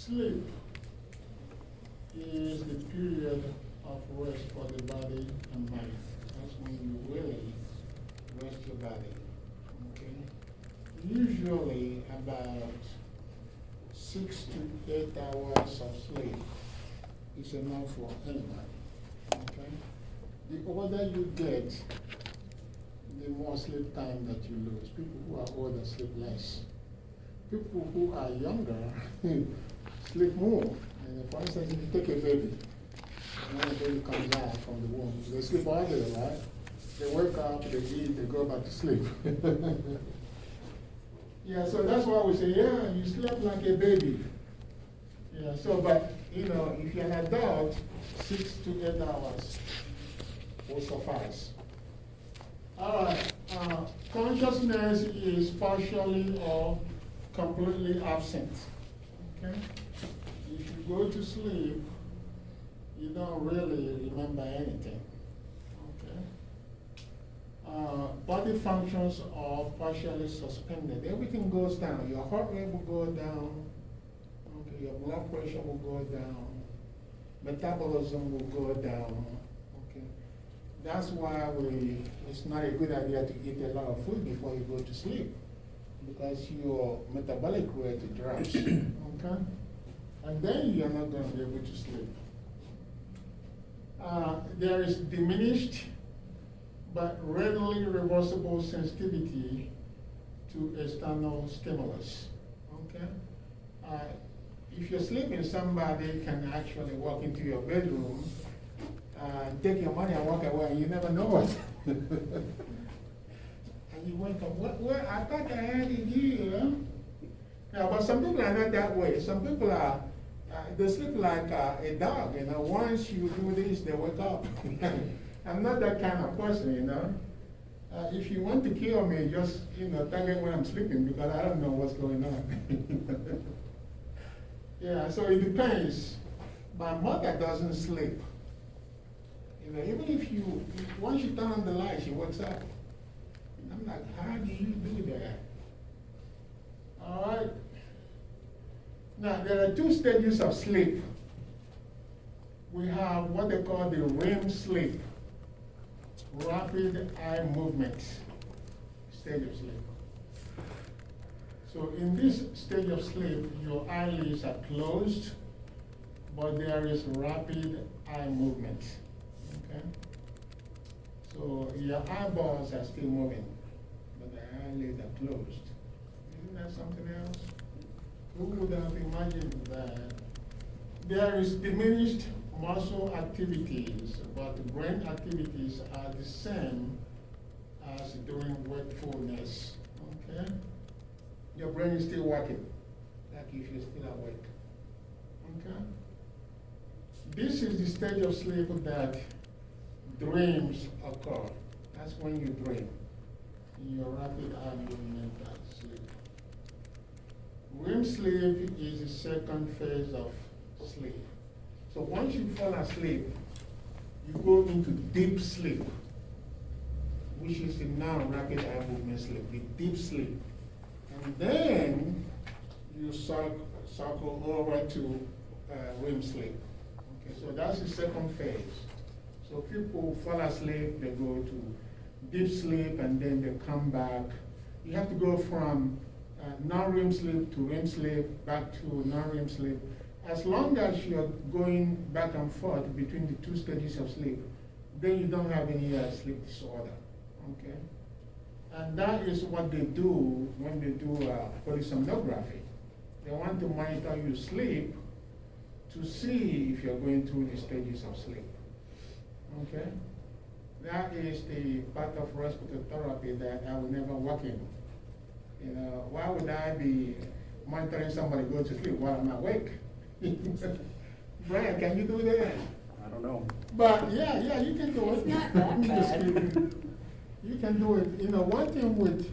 Sleep is the period of rest for the body and mind. That's when you really rest your body. Okay? Usually about 6 to 8 hours of sleep is enough for anybody. Okay? The older you get, the more sleep time that you lose. People who are older sleep less. People who are younger sleep more. And for instance, if you take a baby, and when the baby comes out from the womb, they sleep all day, right? They wake up, they eat, they go back to sleep. Yeah, so that's why we say, yeah, you slept like a baby. Yeah, so, but, you know, if you're an adult, 6 to 8 hours will suffice. All right, consciousness is partially or completely absent. Okay? If you go to sleep, you don't really remember anything. Okay? Body functions are partially suspended. Everything goes down. Your heart rate will go down. Okay, your blood pressure will go down. Metabolism will go down. Okay. That's why it's not a good idea to eat a lot of food before you go to sleep, because your metabolic rate drops. Okay? And then you're not going to be able to sleep. There is diminished but readily reversible sensitivity to external stimulus. Okay? If you're sleeping, somebody can actually walk into your bedroom, take your money and walk away, and you never know it. And you wake up, what, I thought I had it here. Yeah, but some people are not that way. Some people are, they sleep like a dog, you know. Once you do this, they wake up. I'm not that kind of person, you know. If you want to kill me, just, you know, tell me when I'm sleeping, because I don't know what's going on. Yeah, so it depends. My mother doesn't sleep. You know, even if once you turn on the light, she wakes up. I'm like, how do you do that? All right. Now, there are 2 stages of sleep. We have what they call the REM sleep, rapid eye movement stage of sleep. So in this stage of sleep, your eyelids are closed, but there is rapid eye movement. Okay? So your eyeballs are still moving, but the eyelids are closed. Isn't that something else? Who would have imagined that? There is diminished muscle activities, but the brain activities are the same as during wakefulness. Okay? Your brain is still working, like if you're still awake. Okay? This is the stage of sleep that dreams occur. That's when you dream, in your rapid eye movement sleep. REM sleep is the second phase of sleep. So once you fall asleep, you go into deep sleep, which is the non-rapid eye movement sleep, the deep sleep. And then you circle over to REM sleep. Okay, so that's the second phase. So people fall asleep, they go to deep sleep, and then they come back. You have to go from non-REM sleep to REM sleep, back to non-REM sleep. As long as you're going back and forth between the 2 stages of sleep, then you don't have any sleep disorder. Okay? And that is what they do when they do polysomnography. They want to monitor your sleep to see if you're going through the stages of sleep. Okay? That is the part of respiratory therapy that I will never work in. You know, why would I be monitoring somebody go to sleep while I'm awake? Brian, can you do that? I don't know. But yeah, you can do it. It's not that bad. You can do it. You know, one thing with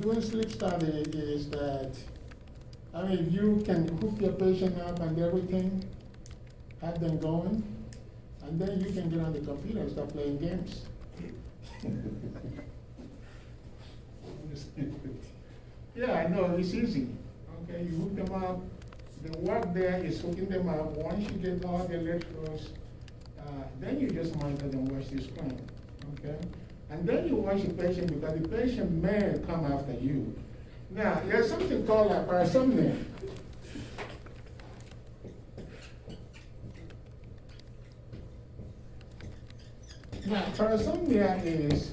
doing sleep study is that, I mean, you can hook your patient up and everything, have them going, and then you can get on the computer and start playing games. Yeah, I know, it's easy. Okay, you hook them up. The work there is hooking them up. Once you get all the electrodes, then you just monitor them, watch the screen. Okay? And then you watch the patient because the patient may come after you. Now, there's something called a parasomnia. Now, parasomnia is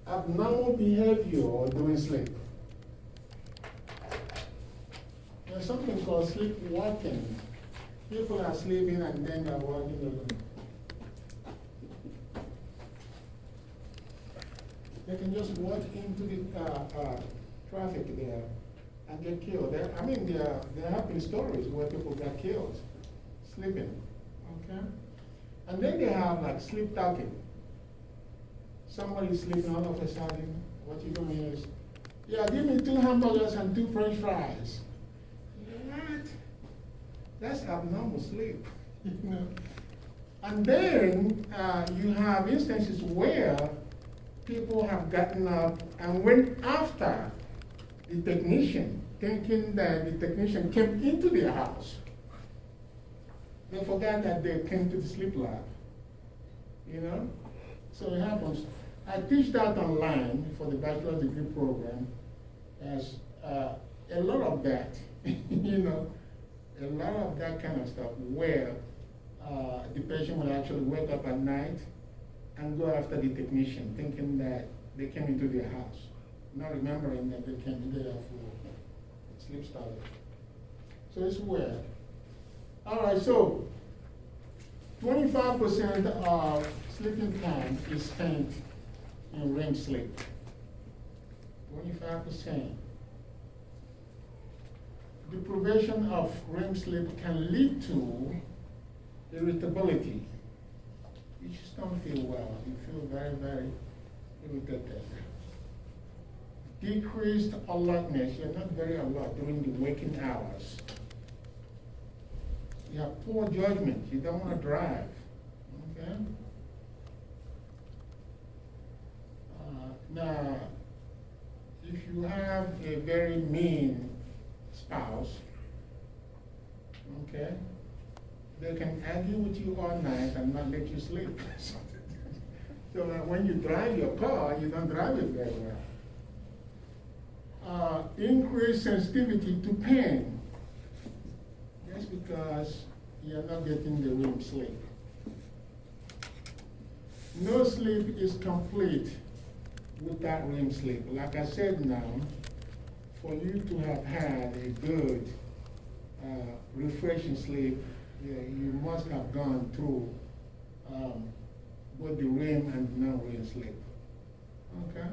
abnormal behavior during sleep. There's something called sleepwalking. People are sleeping and then they're walking alone. They can just walk into the traffic there and get killed. There have been stories where people got killed sleeping. Okay? And then they have like sleep talking. Somebody's sleeping all of a sudden. What you doing is, yeah, give me 2 hamburgers and 2 French fries. What? That's abnormal sleep. You know? And then you have instances where people have gotten up and went after the technician, thinking that the technician came into their house. They forgot that they came to the sleep lab. You know? So it happens. I teach that online for the bachelor's degree program as a lot of that, you know, a lot of that kind of stuff where the patient will actually wake up at night and go after the technician, thinking that they came into their house, not remembering that they came there for sleep study. So it's weird. All right, so 25% of sleeping time is spent in REM sleep. 25%. Deprivation of REM sleep can lead to irritability. You just don't feel well. You feel very, very irritated. Decreased alertness. You're not very alert during the waking hours. You have poor judgment. You don't want to drive. Okay? Now, if you have a very mean spouse, okay, they can argue with you all night and not let you sleep. So when you drive your car, you don't drive it very well. Increased sensitivity to pain. That's because you're not getting the REM sleep. No sleep is complete without REM sleep. Like I said now, for you to have had a good, refreshing sleep, you must have gone through both the REM and non-REM sleep. Okay?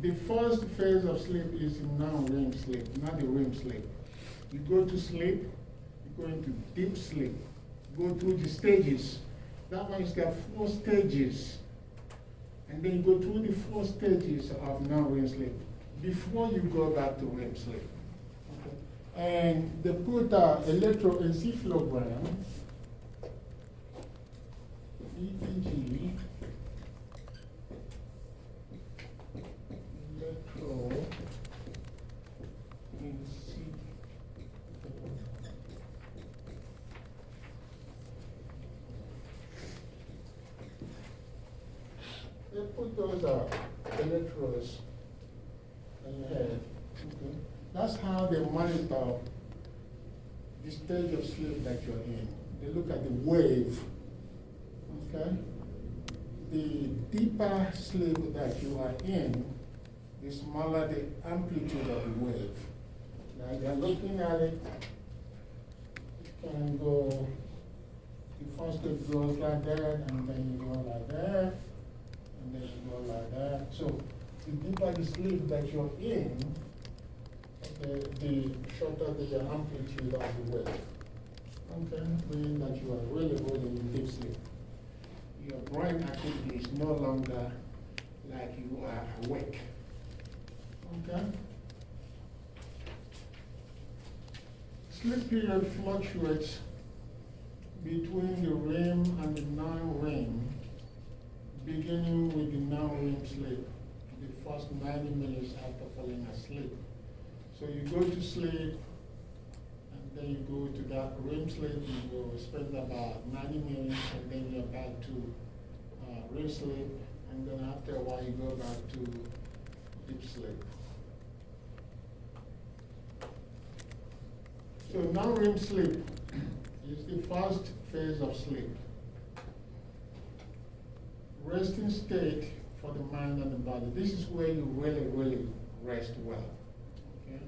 The first phase of sleep is non-REM sleep, not the REM sleep. You go to sleep, you go into deep sleep, go through the stages. That one is got 4 stages. And then you go through the 4 stages of non-REM sleep before you go back to REM sleep. Okay. And they put electroencephalogram, EEG, they put those electrodes in your head. Okay. That's how they monitor the stage of sleep that you're in. They look at the wave. Okay? The deeper sleep that you are in, the smaller the amplitude of the wave. Now you're looking at it, it can go, the first stage goes like that, and then you go like that, and then you go like that. So the deeper the sleep that you're in, the shorter the amplitude of the wave. Okay? Meaning that you are really in deep sleep. Your brain activity is no longer like you are awake. Okay? Sleep period fluctuates between the REM and the non-REM, beginning with the non-REM sleep, the first 90 minutes after falling asleep. So you go to sleep, and then you go to that REM sleep, you will spend about 90 minutes, and then you're back to REM sleep, and then after a while you go back to deep sleep. So non-REM sleep is the first phase of sleep. Resting state for the mind and the body. This is where you really rest well. Okay?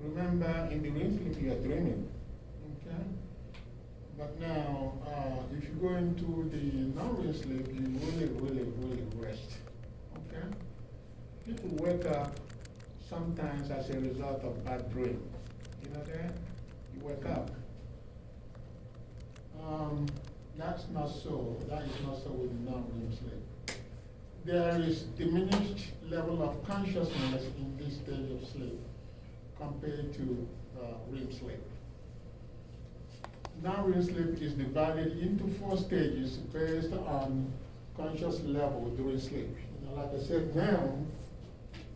Remember, in the REM sleep you are dreaming. Okay? But now, if you go into the non-REM sleep, you really rest. Okay? People wake up sometimes as a result of bad dream. You know that? You wake up. That's not so. That is not so with non-REM sleep. There is diminished level of consciousness in this stage of sleep compared to REM sleep. Non-REM sleep is divided into 4 stages based on conscious level during sleep. You know, like I said, now,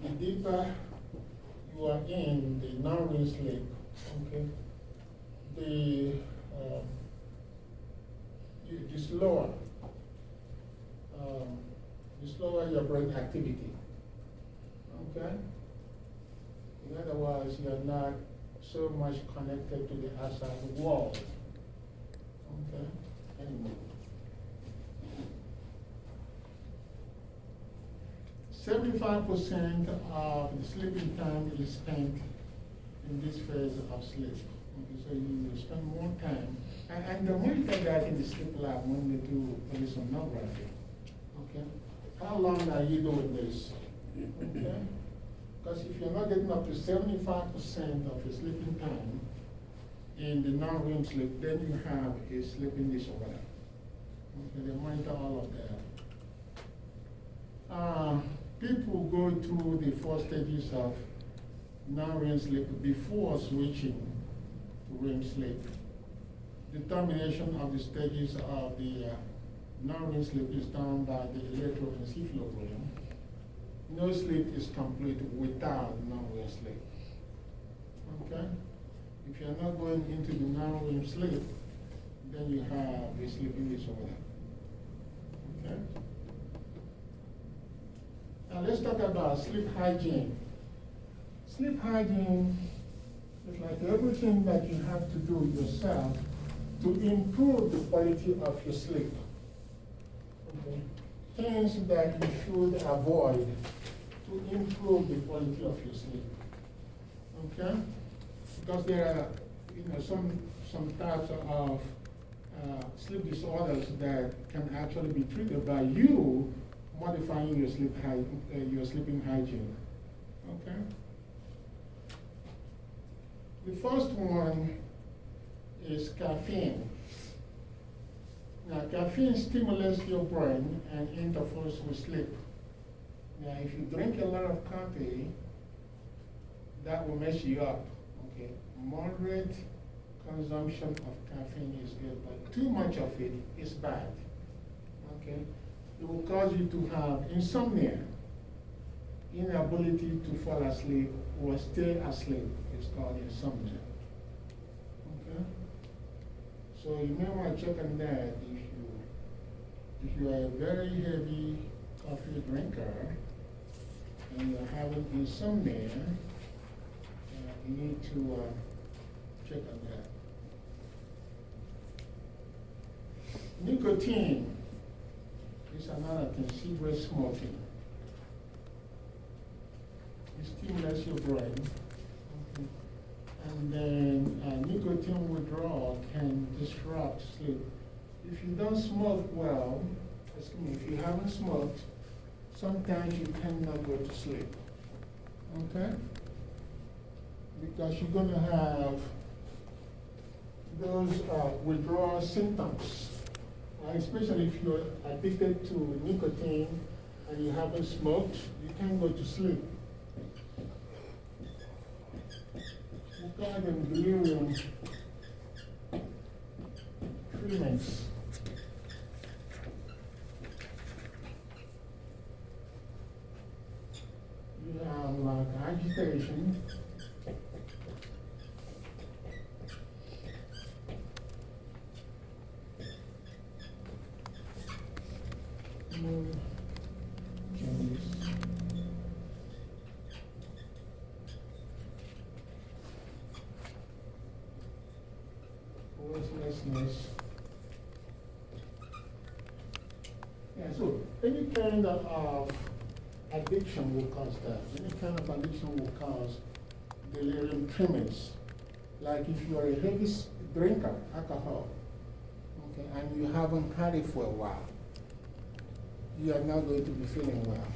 the deeper you are in the non-REM sleep, okay, the slower your brain activity. Okay? In other words, you're not so much connected to the outside world. Okay? Anymore. 75% of the sleeping time is spent in this phase of sleep. Okay, so you spend more time. And the monitor that in the sleep lab when they do polysomnography. Okay? How long are you doing this? Okay? Because if you're not getting up to 75% of your sleeping time in the non-REM sleep, then you have a sleeping disorder. Okay, they monitor all of that. People go through the 4 stages of non-REM sleep before switching to REM sleep. Determination of the stages of the non-REM sleep is done by the electroencephalogram. No sleep is complete without non-REM sleep. Okay? If you're not going into the non-REM sleep, then you have a sleeping disorder. Okay? Now let's talk about sleep hygiene. Sleep hygiene is like everything that you have to do yourself to improve the quality of your sleep. Okay? Things that you should avoid to improve the quality of your sleep. Okay? Because there are, some types of sleep disorders that can actually be treated by you modifying your sleeping hygiene. Okay? The first one is caffeine. Now, caffeine stimulates your brain and interferes with sleep. Now, if you drink a lot of coffee, that will mess you up. Okay? Moderate consumption of caffeine is good, but too much of it is bad. Okay? It will cause you to have insomnia, inability to fall asleep or stay asleep. It's called insomnia. Okay? So you may want to check on that if you are a very heavy coffee drinker and you're having insomnia, you need to check on that. Nicotine is another thing, cigarette smoking. It stimulates your brain. Okay. And then nicotine withdrawal can disrupt sleep. If you don't smoke well, if you haven't smoked, sometimes you cannot go to sleep. Okay? Because you're going to have those withdrawal symptoms. Especially if you're addicted to nicotine and you haven't smoked, you can't go to sleep. We call them delirium treatments. You have like agitation. Mood changes. Restlessness. Yeah, so any kind of addiction will cause that. Any kind of addiction will cause delirium tremens. Like if you are a heavy drinker, alcohol, okay, and you haven't had it for a while, you are not going to be feeling well.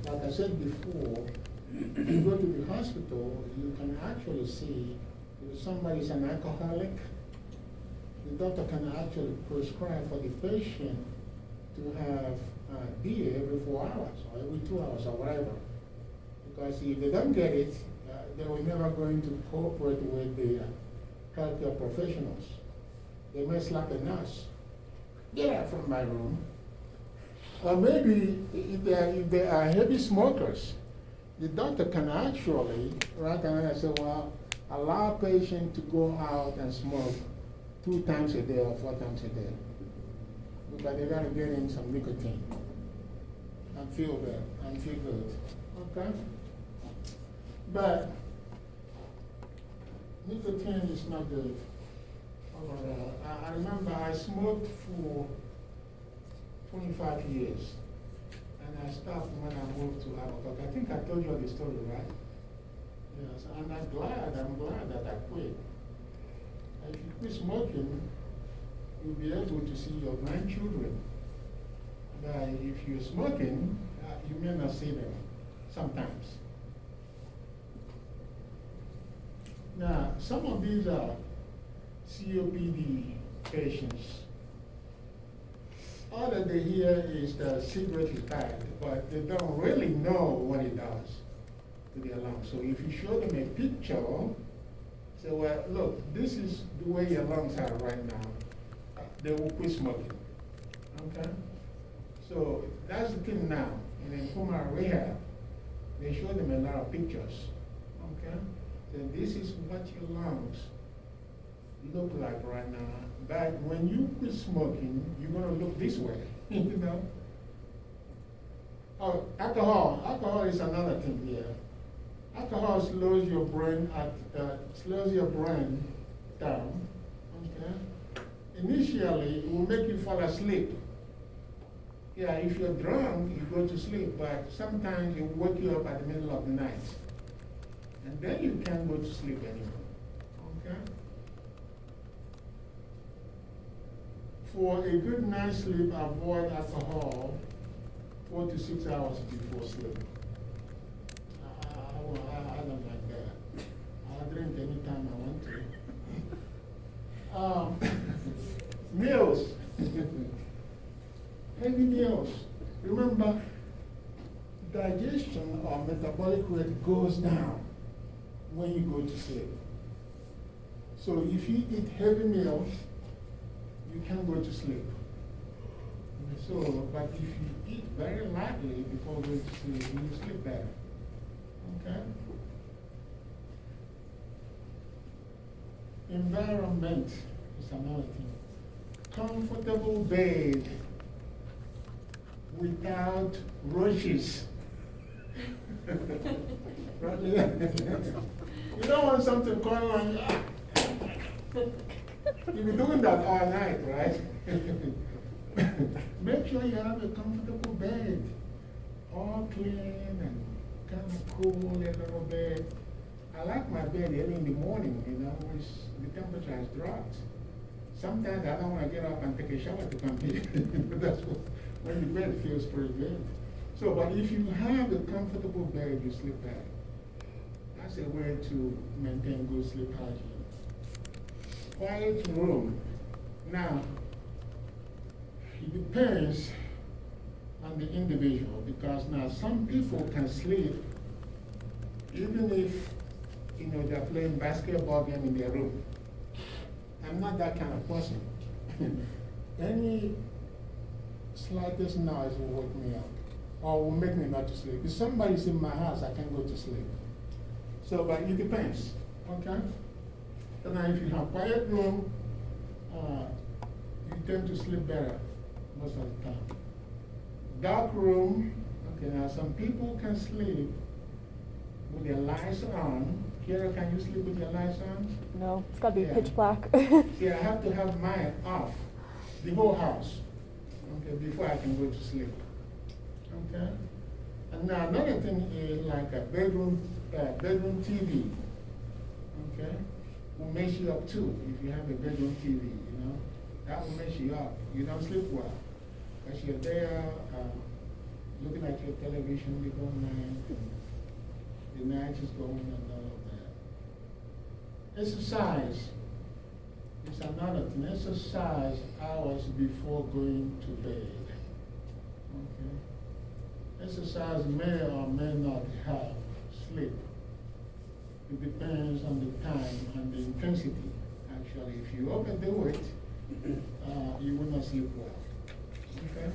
Like I said before, if you go to the hospital, you can actually see if somebody is an alcoholic, the doctor can actually prescribe for the patient to have beer every 4 hours or every 2 hours or whatever. Because if they don't get it, they were never going to cooperate with the healthcare professionals. They may slap a nurse. Get out from my room. Or maybe if they are heavy smokers, the doctor can actually write down and say, well, allow patient to go out and smoke 2 times a day or 4 times a day. Because they gotta get in some nicotine and feel good and feel good. Okay? But nicotine is not good overall. I remember I smoked for 25 years. And I stopped when I moved to Albuquerque. I think I told you the story, right? Yes, and I'm glad that I quit. If you quit smoking, you'll be able to see your grandchildren. But if you're smoking, you may not see them sometimes. Now, some of these are COPD patients. All that they hear is that cigarette is bad, but they don't really know what it does to their lungs. So if you show them a picture, say, well, look, this is the way your lungs are right now, they will quit smoking. Okay? So that's the thing now. And in pulmonary rehab, they show them a lot of pictures. Okay? So this is what your lungs look like right now. But when you quit smoking, you're going to look this way, you know? Oh, alcohol. Alcohol is another thing here. Alcohol slows your brain down. Okay? Initially, it will make you fall asleep. Yeah, if you're drunk, you go to sleep, but sometimes it will wake you up at the middle of the night. And then you can't go to sleep anymore. Okay? For a good night's sleep, avoid alcohol 4 to 6 hours before sleep. I don't like that. I'll drink anytime I want to. Meals. Heavy meals. Remember, digestion or metabolic rate goes down when you go to sleep. So if you eat heavy meals, you can go to sleep. So, but if you eat very lightly before going to sleep, you sleep better. Okay? Environment is another thing. Comfortable bed without roaches. You don't want something going on. You'll be doing that all night, right? Make sure you have a comfortable bed, all clean and kind of cool a little bit. I like my bed early in the morning, you know, when the temperature has dropped. Sometimes I don't want to get up and take a shower to come here, but that's when the bed feels pretty good. So, but if you have a comfortable bed, you sleep better. That's a way to maintain good sleep hygiene. Quiet room. Now, it depends on the individual, because now some people can sleep even if, you know, they're playing basketball game in their room. I'm not that kind of person. Any slightest noise will wake me up. or will make me not to sleep. If somebody's in my house, I can't go to sleep. So, but it depends, okay? And now if you have quiet room, you tend to sleep better most of the time. Dark room, okay, now some people can sleep with their lights on. Kira, can you sleep with your lights on? No, it's gotta be Yeah. pitch black. See, I have to have mine off, the whole house, okay, before I can go to sleep. Okay? And now another thing is like a bedroom TV, okay, will mess you up too if you have a bedroom TV, you know. That will mess you up. You don't sleep well. Because you're there looking at your television the whole night, and the night is going and all of that. Exercise is another thing. Exercise hours before going to bed. Okay. Exercise may or may not help sleep. It depends on the time and the intensity. Actually, if you overdo it, you will not sleep well. Okay?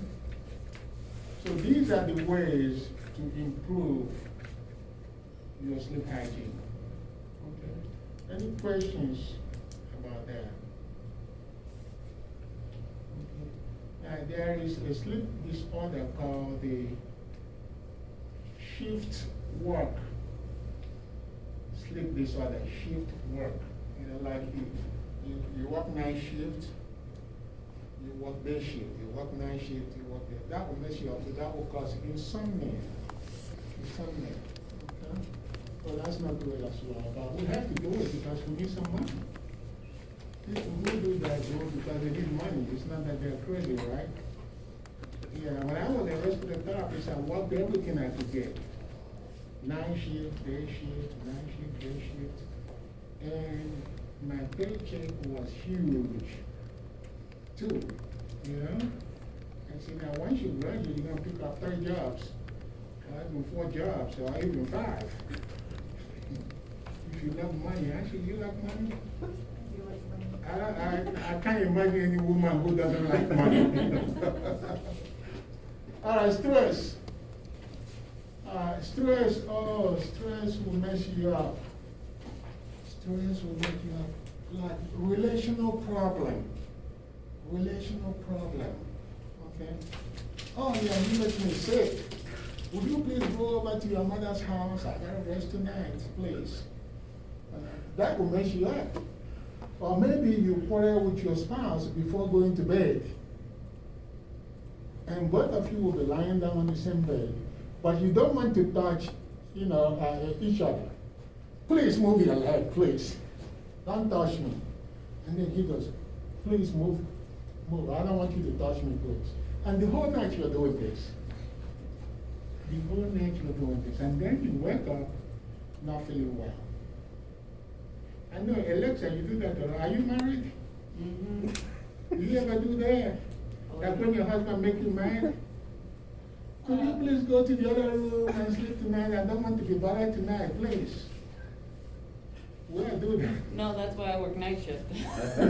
So these are the ways to improve your sleep hygiene. Okay? Any questions about that? Okay. There is a sleep disorder called the shift work. Sleep disorder, shift work. You know, like you work night shift, you work day shift, you work night shift, you work day. That will mess you up, that will cause insomnia. Insomnia. Okay? Well, that's not good as well, but we have to do it because we need some money. People who do that do it because they need money. It's not that they're crazy, right? Yeah, when I was a respiratory therapist, I worked everything I could get. Night shift, day shift, night shift, day shift. And my paycheck was huge, too, you know? And see, now once you graduate, you're going to pick up 3 jobs, or even 4 jobs, or even 5. If you love money, actually, you like money? I can't imagine any woman who doesn't like money. All right, stress. Stress will mess you up. Stress will make you up. Like relational problem. Relational problem. Okay? Oh yeah, you make me sick. Would you please go over to your mother's house? I gotta rest tonight, please. That will mess you up. Or maybe you quarrel with your spouse before going to bed. And both of you will be lying down on the same bed. But you don't want to touch, you know, each other. Please move your leg, please. Don't touch me. And then he goes, please move. I don't want you to touch me, please. And the whole night you're doing this. The whole night you're doing this. And then you wake up not feeling well. I know, Alexa, you do that. Are you married? Mm-hmm. You ever do that? Like when your husband makes you mad? Could you please go to the other room and sleep tonight? I don't want to be bothered tonight, please. Will I do that? No, that's why I work night shift.